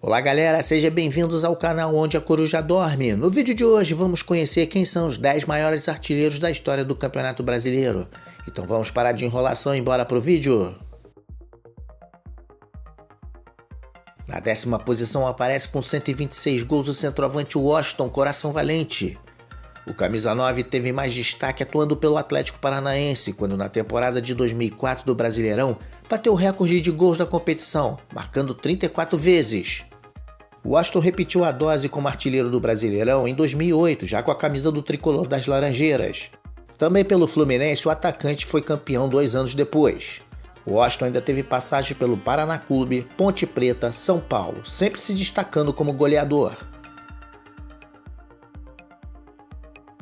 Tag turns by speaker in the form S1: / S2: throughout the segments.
S1: Olá galera, sejam bem-vindos ao canal Onde a Coruja Dorme. No vídeo de hoje vamos conhecer quem são os 10 maiores artilheiros da história do Campeonato Brasileiro. Então vamos parar de enrolação e bora pro vídeo. Na 10ª posição aparece com 126 gols o centroavante Washington Coração Valente. O camisa 9 teve mais destaque atuando pelo Atlético Paranaense, quando na temporada de 2004 do Brasileirão bateu o recorde de gols da competição, marcando 34 vezes. O Washington repetiu a dose como artilheiro do Brasileirão em 2008, já com a camisa do tricolor das Laranjeiras. Também pelo Fluminense, o atacante foi campeão 2 anos depois. O Washington ainda teve passagem pelo Paraná Clube, Ponte Preta, São Paulo, sempre se destacando como goleador.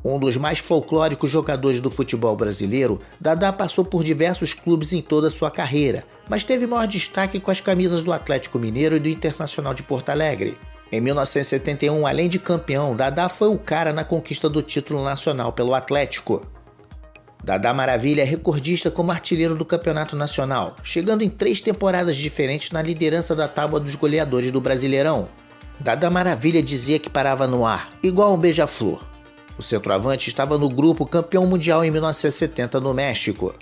S1: Um dos mais folclóricos jogadores do futebol brasileiro, Dadá passou por diversos clubes em toda a sua carreira, mas teve maior destaque com as camisas do Atlético Mineiro e do Internacional de Porto Alegre. Em 1971, além de campeão, Dadá foi o cara na conquista do título nacional pelo Atlético. Dadá Maravilha é recordista como artilheiro do Campeonato Nacional, chegando em 3 temporadas diferentes na liderança da tábua dos goleadores do Brasileirão. Dadá Maravilha dizia que parava no ar, igual um beija-flor. O centroavante estava no grupo campeão mundial em 1970 no México.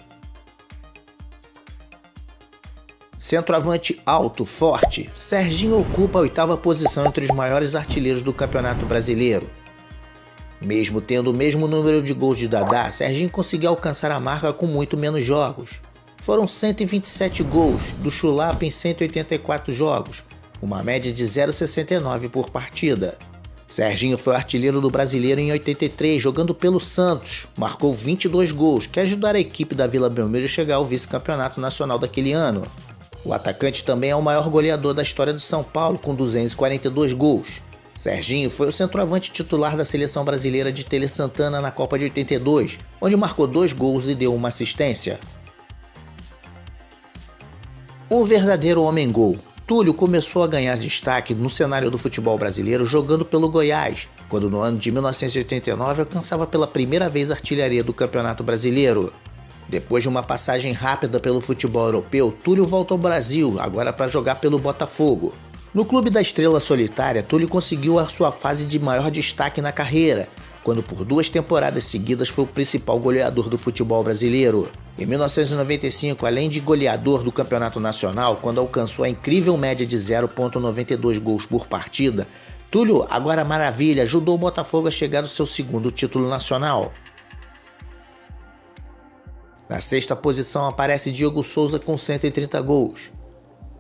S1: Centroavante alto, forte, Serginho ocupa a 8ª posição entre os maiores artilheiros do Campeonato Brasileiro. Mesmo tendo o mesmo número de gols de Dadá, Serginho conseguiu alcançar a marca com muito menos jogos. Foram 127 gols, do Chulapa em 184 jogos, uma média de 0,69 por partida. Serginho foi artilheiro do Brasileiro em 83, jogando pelo Santos. Marcou 22 gols, que ajudaram a equipe da Vila Belmiro a chegar ao vice-campeonato nacional daquele ano. O atacante também é o maior goleador da história do São Paulo, com 242 gols. Serginho foi o centroavante titular da seleção brasileira de Tele Santana na Copa de 82, onde marcou 2 gols e deu uma assistência. Um verdadeiro homem-gol. Túlio começou a ganhar destaque no cenário do futebol brasileiro jogando pelo Goiás, quando no ano de 1989 alcançava pela primeira vez a artilharia do Campeonato Brasileiro. Depois de uma passagem rápida pelo futebol europeu, Túlio volta ao Brasil, agora para jogar pelo Botafogo. No clube da Estrela Solitária, Túlio conseguiu a sua fase de maior destaque na carreira, quando por 2 temporadas seguidas foi o principal goleador do futebol brasileiro. Em 1995, além de goleador do Campeonato Nacional, quando alcançou a incrível média de 0,92 gols por partida, Túlio, agora Maravilha, ajudou o Botafogo a chegar ao seu 2º título nacional. Na 6ª posição aparece Diego Souza com 130 gols.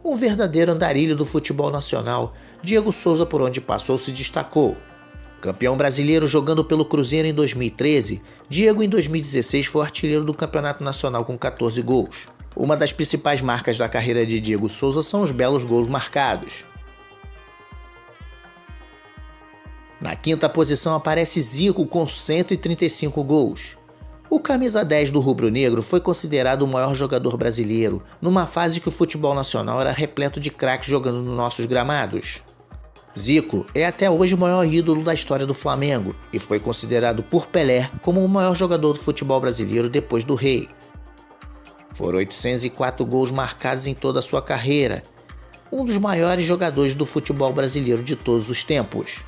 S1: Um verdadeiro andarilho do futebol nacional, Diego Souza, por onde passou, se destacou. Campeão brasileiro jogando pelo Cruzeiro em 2013, Diego em 2016 foi artilheiro do Campeonato Nacional com 14 gols. Uma das principais marcas da carreira de Diego Souza são os belos gols marcados. Na 5ª posição aparece Zico com 135 gols. O camisa 10 do rubro-negro foi considerado o maior jogador brasileiro, numa fase que o futebol nacional era repleto de craques jogando nos nossos gramados. Zico é até hoje o maior ídolo da história do Flamengo e foi considerado por Pelé como o maior jogador do futebol brasileiro depois do Rei. Foram 804 gols marcados em toda a sua carreira, um dos maiores jogadores do futebol brasileiro de todos os tempos.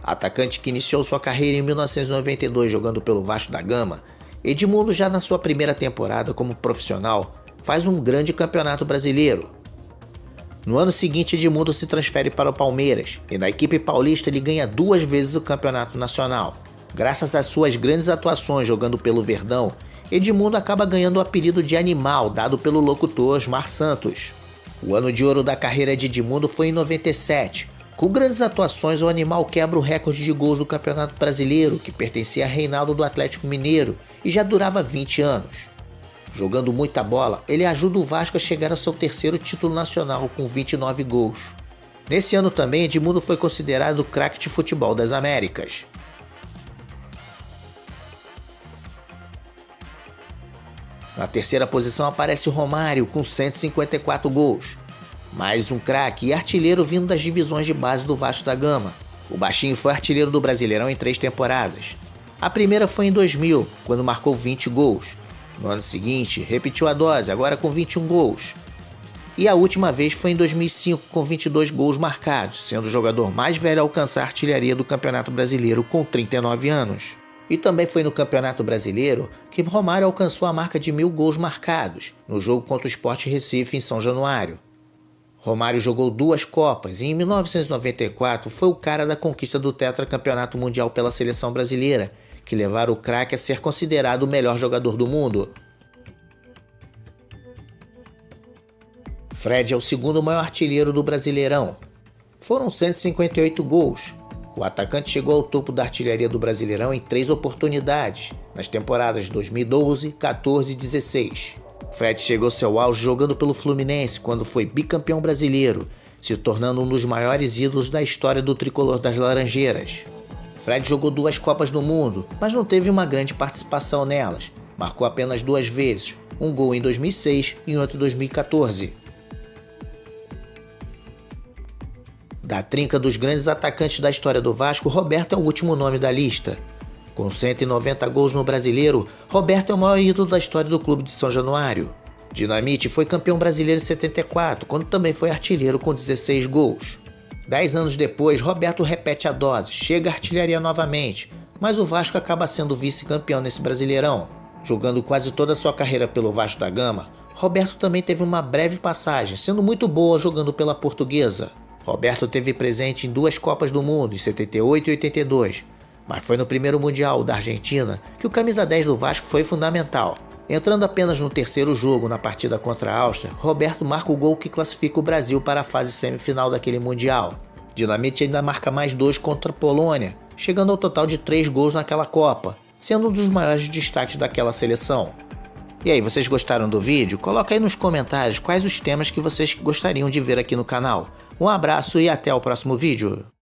S1: Atacante que iniciou sua carreira em 1992 jogando pelo Vasco da Gama, Edmundo, já na sua primeira temporada como profissional, faz um grande campeonato brasileiro. No ano seguinte, Edmundo se transfere para o Palmeiras e na equipe paulista ele ganha 2 vezes o campeonato nacional. Graças às suas grandes atuações jogando pelo Verdão, Edmundo acaba ganhando o apelido de Animal dado pelo locutor Osmar Santos. O ano de ouro da carreira de Edmundo foi em 97. Com grandes atuações, o Animal quebra o recorde de gols do Campeonato Brasileiro, que pertencia a Reinaldo do Atlético Mineiro e já durava 20 anos. Jogando muita bola, ele ajuda o Vasco a chegar ao seu 3º título nacional com 29 gols. Nesse ano também, Edmundo foi considerado o craque de futebol das Américas. Na 3ª posição aparece o Romário com 154 gols. Mais um craque e artilheiro vindo das divisões de base do Vasco da Gama. O baixinho foi artilheiro do Brasileirão em 3 temporadas. A primeira foi em 2000, quando marcou 20 gols. No ano seguinte, repetiu a dose, agora com 21 gols. E a última vez foi em 2005, com 22 gols marcados, sendo o jogador mais velho a alcançar a artilharia do Campeonato Brasileiro com 39 anos. E também foi no Campeonato Brasileiro que Romário alcançou a marca de 1000 gols marcados, no jogo contra o Sport Recife em São Januário. Romário jogou 2 Copas e em 1994 foi o cara da conquista do tetracampeonato mundial pela seleção brasileira, que levaram o craque a ser considerado o melhor jogador do mundo. Fred é o segundo maior artilheiro do Brasileirão. Foram 158 gols. O atacante chegou ao topo da artilharia do Brasileirão em 3 oportunidades, nas temporadas 2012, 14 e 16. Fred chegou ao seu auge jogando pelo Fluminense quando foi bicampeão brasileiro, se tornando um dos maiores ídolos da história do tricolor das Laranjeiras. Fred jogou 2 Copas do Mundo, mas não teve uma grande participação nelas. Marcou apenas 2 vezes, um gol em 2006 e outro em 2014. Da trinca dos grandes atacantes da história do Vasco, Roberto é o último nome da lista. Com 190 gols no Brasileiro, Roberto é o maior ídolo da história do clube de São Januário. Dinamite foi campeão brasileiro em 74, quando também foi artilheiro com 16 gols. 10 anos depois, Roberto repete a dose, chega à artilharia novamente, mas o Vasco acaba sendo vice-campeão nesse Brasileirão. Jogando quase toda a sua carreira pelo Vasco da Gama, Roberto também teve uma breve passagem, sendo muito boa jogando pela Portuguesa. Roberto teve presente em 2 Copas do Mundo, em 78 e 82, mas foi no primeiro Mundial da Argentina que o camisa 10 do Vasco foi fundamental. Entrando apenas no terceiro jogo na partida contra a Áustria, Roberto marca o gol que classifica o Brasil para a fase semifinal daquele Mundial. Dinamite ainda marca mais 2 contra a Polônia, chegando ao total de 3 gols naquela Copa, sendo um dos maiores destaques daquela seleção. E aí, vocês gostaram do vídeo? Coloca aí nos comentários quais os temas que vocês gostariam de ver aqui no canal. Um abraço e até o próximo vídeo.